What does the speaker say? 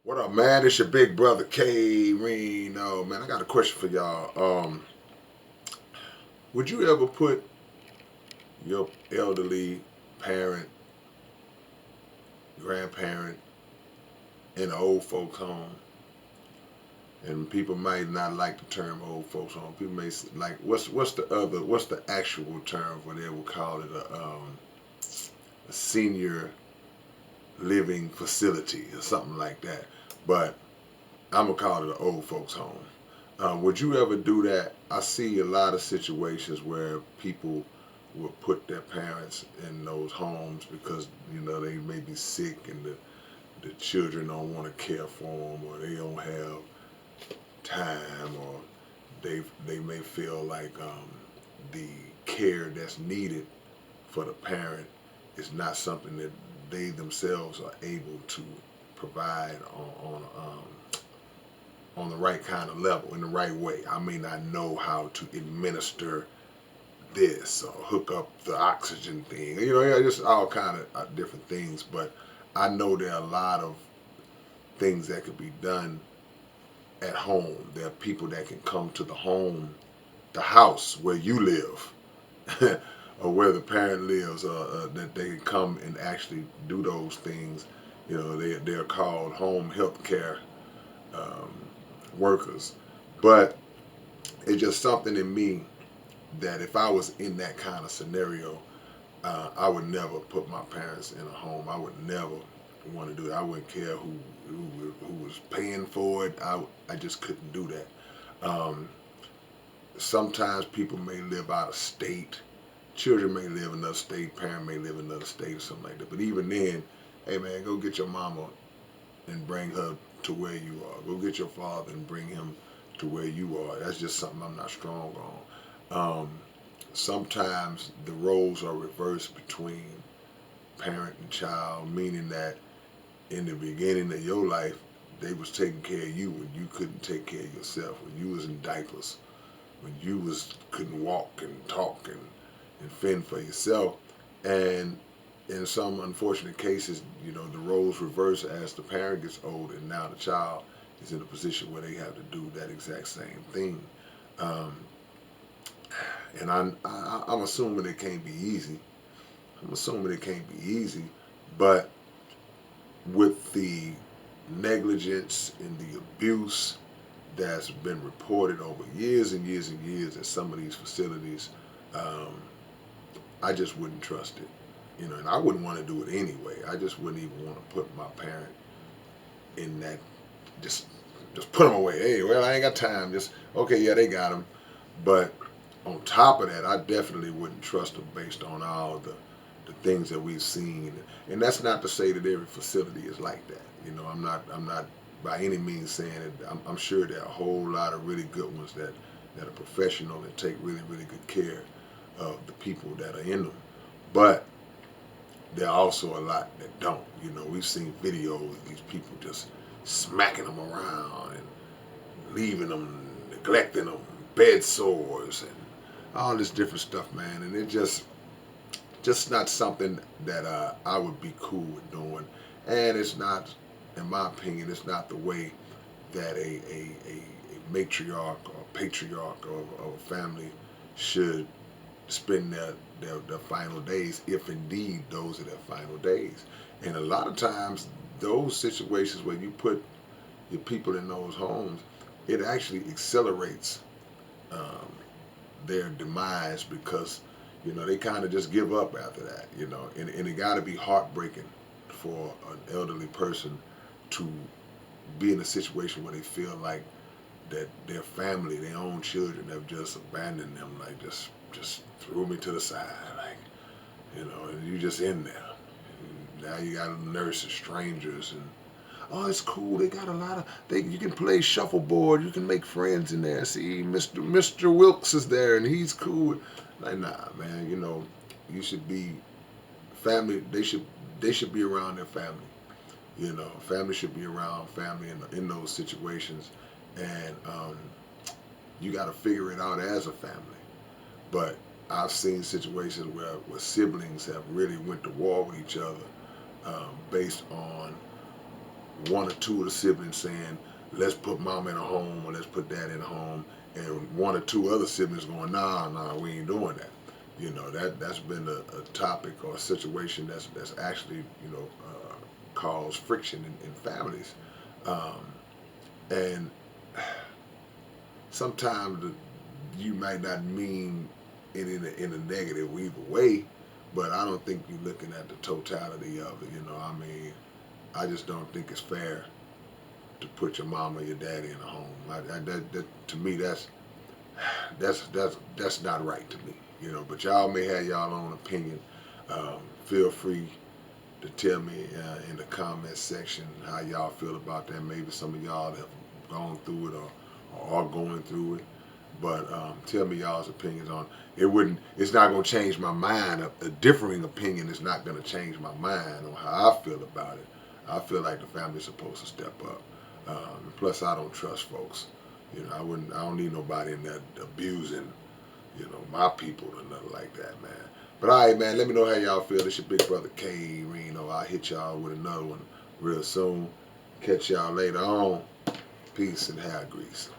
What up, man? It's your big brother K-Rino. Man, I got a question for y'all. Would you ever put your elderly parent, grandparent in an old folks home? And people might not like the term old folks home. People may like what's the actual term where they would call it a senior living facility or something like that. But I'm gonna call it an old folks home. Would you ever do that? I see a lot of situations where people will put their parents in those homes because they may be sick and the children don't want to care for them, or they don't have time, or they may feel like the care that's needed for the parent is not something that they themselves are able to provide on the right kind of level, in the right way. I may not know how to administer this or hook up the oxygen thing. Just all kind of different things. But I know there are a lot of things that could be done at home. There are people that can come to the house where you live, or where the parent lives, that they can come and actually do those things. They're called home health care um, workers. But it's just something in me that if I was in that kind of scenario, I would never put my parents in a home. I would never want to do it. I wouldn't care who was paying for it. I just couldn't do that. Sometimes people may live out of state. Children may live in another state. Parent may live in another state or something like that. But even then, hey man, go get your mama and bring her to where you are. Go get your father and bring him to where you are. That's just something I'm not strong on. Sometimes the roles are reversed between parent and child, meaning that in the beginning of your life, they was taking care of you when you couldn't take care of yourself, when you was in diapers, when you couldn't walk and talk and fend for yourself. And in some unfortunate cases, the roles reverse as the parent gets older, and now the child is in a position where they have to do that exact same thing. Um, and I'm assuming it can't be easy. I'm assuming it can't be easy, but with the negligence and the abuse that's been reported over years and years and years at some of these facilities, um, I just wouldn't trust it. And I wouldn't want to do it anyway. I just wouldn't even want to put my parent in that. Just, just put them away. Hey, well, I ain't got time. Just okay, yeah, they got them. But on top of that, I definitely wouldn't trust them based on all the things that we've seen. And that's not to say that every facility is like that. I'm not by any means saying it. I'm sure there are a whole lot of really good ones that are professional and take really, really good care of the people that are in them. But there are also a lot that don't. We've seen videos of these people just smacking them around and leaving them, neglecting them, bed sores, and all this different stuff, man. And it just not something that I would be cool with doing. And it's not, in my opinion, it's not the way that a matriarch or patriarch of a family should spend their final days, if indeed those are their final days. And a lot of times, those situations where you put your people in those homes, it actually accelerates um, their demise because they kind of just give up after that. And it got to be heartbreaking for an elderly person to be in a situation where they feel like that their family, their own children, have just abandoned them, like just threw me to the side, like and you just in there. And now you got nurses, strangers, and oh, it's cool. They got a lot of you can play shuffleboard. You can make friends in there. See, Mr. Wilkes is there, and he's cool. Like, nah, man. You should be family. They should be around their family. Family should be around family in those situations, and you got to figure it out as a family. But I've seen situations where siblings have really went to war with each other based on one or two of the siblings saying, let's put mom in a home or let's put dad in a home, and one or two other siblings going, nah, we ain't doing that. You know, that's been a topic or a situation that's actually, caused friction in families. Um, and sometimes you might not mean it in a negative either way, but I don't think you're looking at the totality of it. I mean, I just don't think it's fair to put your mom or your daddy in a home. To me, that's not right to me. But y'all may have y'all own opinion. Feel free to tell me in the comment section how y'all feel about that. Maybe some of y'all have gone through it or are going through it. But tell me y'all's opinions on it. It's not going to change my mind. A differing opinion is not going to change my mind on how I feel about it. I feel like the family's supposed to step up. Plus, I don't trust folks. I don't need nobody in there abusing, my people or nothing like that, man. But all right, man, let me know how y'all feel. It's your big brother K-Rino. I'll hit y'all with another one real soon. Catch y'all later on. Peace and hair grease.